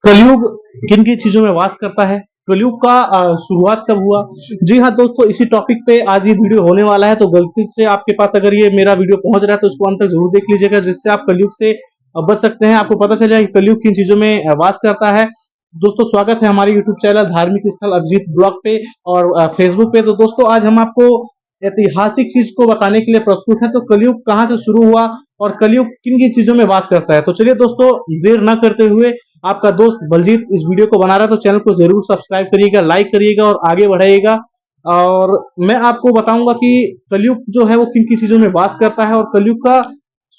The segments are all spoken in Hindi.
कलयुग किन किन चीजों में वास करता है, कलयुग का शुरुआत कब हुआ। जी हाँ दोस्तों, इसी टॉपिक पे आज ये वीडियो होने वाला है। तो गलती से आपके पास अगर ये मेरा वीडियो पहुंच रहा है तो उसको अंत तक जरूर देख लीजिएगा, जिससे आप कलयुग से बच सकते हैं। आपको पता चलेगा कि कलयुग किन चीजों में वास करता है। दोस्तों, स्वागत है हमारे यूट्यूब चैनल धार्मिक स्थल अभिजीत ब्लॉग पे और फेसबुक पे। तो दोस्तों, आज हम आपको ऐतिहासिक चीज को बताने के लिए प्रस्तुत है। तो कलयुग कहाँ से शुरू हुआ और कलयुग किन किन चीजों में वास करता है। तो चलिए दोस्तों, देर न करते हुए, आपका दोस्त बलजीत इस वीडियो को बना रहा है, तो चैनल को जरूर सब्सक्राइब करिएगा, लाइक करिएगा और आगे बढ़ाइएगा। और मैं आपको बताऊंगा कि कलयुग जो है वो किन किन चीजों में वास करता है और कलयुग का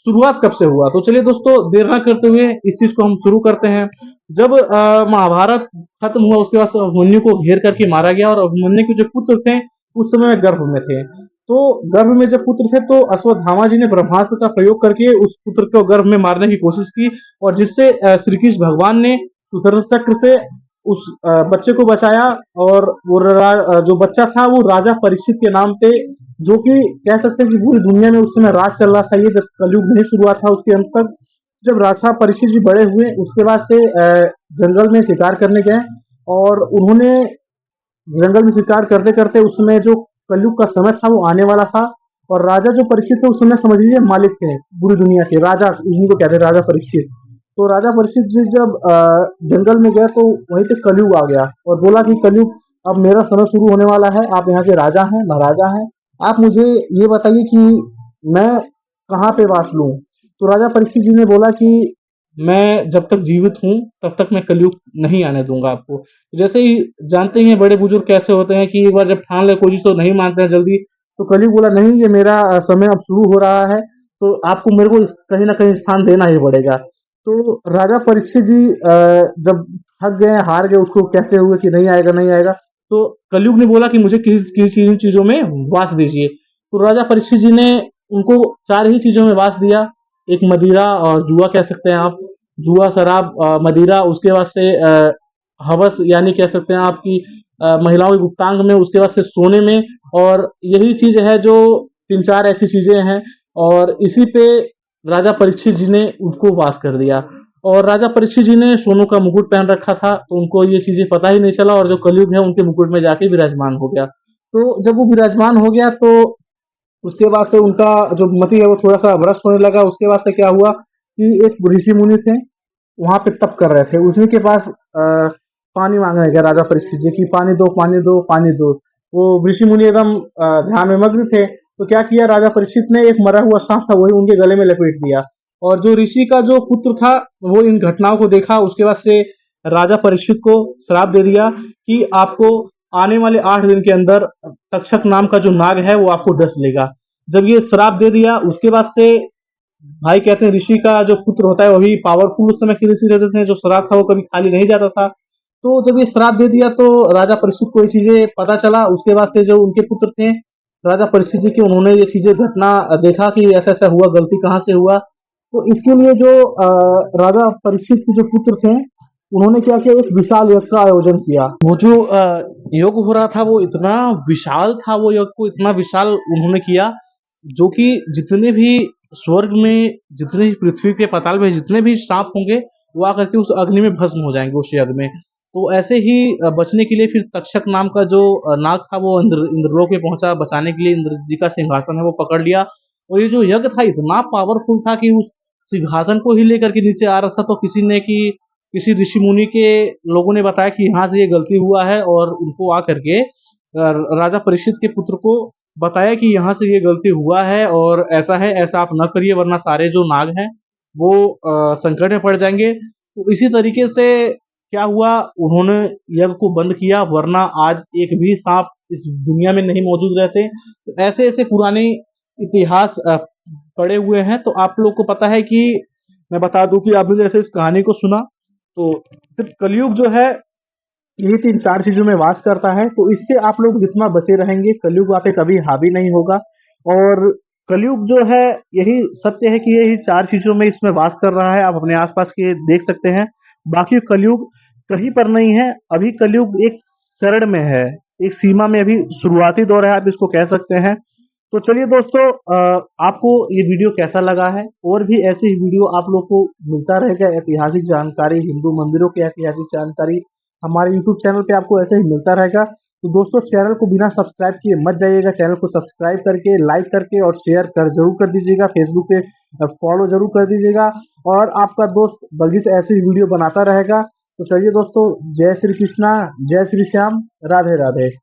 शुरुआत कब से हुआ। तो चलिए दोस्तों, देर ना करते हुए इस चीज को हम शुरू करते हैं। जब महाभारत खत्म हुआ, उसके बाद अभिमन्यु को घेर करके मारा गया और अभिमन्यु के जो पुत्र थे उस समय में गर्भ में थे। तो गर्भ में जब पुत्र थे तो अश्वत्थामा जी ने ब्रह्मास्त्र का प्रयोग करके उस पुत्र को गर्भ में मारने की कोशिश की, और जिससे श्री कृष्ण भगवान ने सुदर्शन चक्र से उस बच्चे को बचाया। और वो जो बच्चा था वो राजा परीक्षित के नाम पे, जो कि कह सकते हैं कि पूरी दुनिया में उस समय राज चल रहा था। ये जब कलयुग नहीं शुरुआत था उसके अंत तक, जब राजा परीक्षित जी बड़े हुए उसके बाद से जंगल में शिकार करने गए, और उन्होंने जंगल में शिकार करते करते उस समय जो कलयुग का समय था वो आने वाला था। और राजा जो परीक्षित थे उस समय समझ लीजिए मालिक थे पूरी दुनिया के, राजा उन्हीं को कहते हैं, राजा परीक्षित। तो राजा परीक्षित जी जब जंगल में गए तो वहीं पे कलयुग आ गया और बोला कि कलयुग अब मेरा समय शुरू होने वाला है, आप यहाँ के राजा हैं, महाराजा हैं, आप मुझे ये बताइए कि मैं कहाँ पे वास लूं। तो राजा परीक्षित जी ने बोला कि मैं जब तक जीवित हूँ तब तक मैं कलयुग नहीं आने दूंगा आपको। जैसे ही जानते ही हैं बड़े बुजुर्ग कैसे होते हैं कि एक बार जब ठान ले कोई चीज तो नहीं मानते हैं जल्दी। तो कलयुग बोला नहीं, ये मेरा समय अब शुरू हो रहा है, तो आपको मेरे को कहीं ना कहीं स्थान देना ही पड़ेगा। तो राजा परीक्षित जी जब थक गए, हार गए उसको कहते हुए कि नहीं आएगा नहीं आएगा, तो कलयुग ने बोला कि मुझे किसी किसी चीजों में वास दीजिए। तो राजा परीक्षित जी ने उनको चार ही चीजों में वास दिया। एक मदिरा और जुआ कह सकते हैं आप, जुआ शराब मदिरा, उसके बाद से हवस यानी कह सकते हैं आपकी महिलाओं के गुप्तांग में, उसके बाद से सोने में। और यही चीज है जो तीन चार ऐसी चीजें हैं, और इसी पे राजा परीक्षित जी ने उनको वास कर दिया। और राजा परीक्षित जी ने सोनों का मुकुट पहन रखा था, तो उनको ये चीजें पता ही नहीं चला, और जो कलयुग है उनके मुकुट में जाके विराजमान हो गया। तो जब वो विराजमान हो गया तो उसके बाद से उनका जो मति है वो थोड़ा सा भ्रष्ट होने लगा। उसके बाद से क्या हुआ कि एक ऋषि मुनि थे, वहां पे तप कर रहे थे, उसी के पास पानी मांगने गया राजा परीक्षित जी की, पानी दो पानी दो पानी दो। वो ऋषि मुनि एकदम ध्यान में मग्न थे। तो क्या किया राजा परीक्षित ने, एक मरा हुआ सांप था वही उनके गले में लपेट दिया। और जो ऋषि का जो पुत्र था वो इन घटनाओं को देखा, उसके बाद से राजा परीक्षित को श्राप दे दिया कि आपको आने वाले 8 दिन के अंदर तक्षक नाम का जो नाग है वो आपको डस लेगा। जब ये श्राप दे दिया उसके बाद से, भाई कहते हैं ऋषि का जो पुत्र होता है वही पावरफुल उस समय के ऋषि रहते थे, जो श्राप था वो कभी खाली नहीं जाता था। तो जब ये श्राप दे दिया तो राजा परीक्षित को ये चीजें पता चला। उसके बाद से जो उनके पुत्र थे राजा परीक्षित जी के, उन्होंने ये चीजें घटना देखा कि ऐसा ऐसा हुआ, गलती कहाँ से हुआ। तो इसके लिए जो राजा परीक्षित के जो पुत्र थे उन्होंने क्या किया, एक विशाल यज्ञ का आयोजन किया। वो जो यज्ञ हो रहा था वो इतना विशाल था, वो यज्ञ को इतना विशाल उन्होंने किया, जो कि जितने भी स्वर्ग में, जितने भी पृथ्वी के पाताल में जितने भी सांप होंगे वो आकर के उस अग्नि में भस्म हो जाएंगे उस यज्ञ में। तो ऐसे ही बचने के लिए फिर तक्षक नाम का जो नाग था वो इंद्रलोक में पहुंचा, बचाने के लिए इंद्र जी का सिंहासन है वो पकड़ लिया। और ये जो यज्ञ था इतना पावरफुल था कि उस सिंहासन को ही लेकर के नीचे आ रहा था। तो किसी ऋषि मुनि के लोगों ने बताया कि यहाँ से ये गलती हुआ है, और उनको आकर के राजा परीक्षित के पुत्र को बताया कि यहाँ से ये गलती हुआ है और ऐसा है, ऐसा आप न करिए वरना सारे जो नाग हैं वो संकट में पड़ जाएंगे। तो इसी तरीके से क्या हुआ, उन्होंने यज्ञ को बंद किया, वरना आज एक भी सांप इस दुनिया में नहीं मौजूद रहते। तो ऐसे ऐसे पुराने इतिहास पड़े हुए हैं। तो आप लोग को पता है कि, मैं बता दूं कि आपने जैसे इस कहानी को सुना, तो सिर्फ कलयुग जो है यही तीन चार चीजों में वास करता है। तो इससे आप लोग जितना बचे रहेंगे कलयुग आप पे कभी हावी नहीं होगा। और कलयुग जो है, यही सत्य है कि यही चार चीजों में इसमें वास कर रहा है। आप अपने आसपास के देख सकते हैं, बाकी कलयुग कहीं पर नहीं है। अभी कलयुग एक चरण में है, एक सीमा में, अभी शुरुआती दौर है आप इसको कह सकते हैं। तो चलिए दोस्तों, आपको ये वीडियो कैसा लगा है? और भी ऐसे ही वीडियो आप लोग को मिलता रहेगा, ऐतिहासिक जानकारी, हिंदू मंदिरों की ऐतिहासिक जानकारी हमारे यूट्यूब चैनल पे आपको ऐसे ही मिलता रहेगा। तो दोस्तों, चैनल को बिना सब्सक्राइब किए मत जाइएगा, चैनल को सब्सक्राइब करके, लाइक करके और शेयर कर जरूर कर दीजिएगा। फेसबुक पे फॉलो जरूर कर दीजिएगा, और आपका दोस्त बलजीत ऐसे ही वीडियो बनाता रहेगा। तो चलिए दोस्तों, जय श्री कृष्णा, जय श्री श्याम, राधे राधे।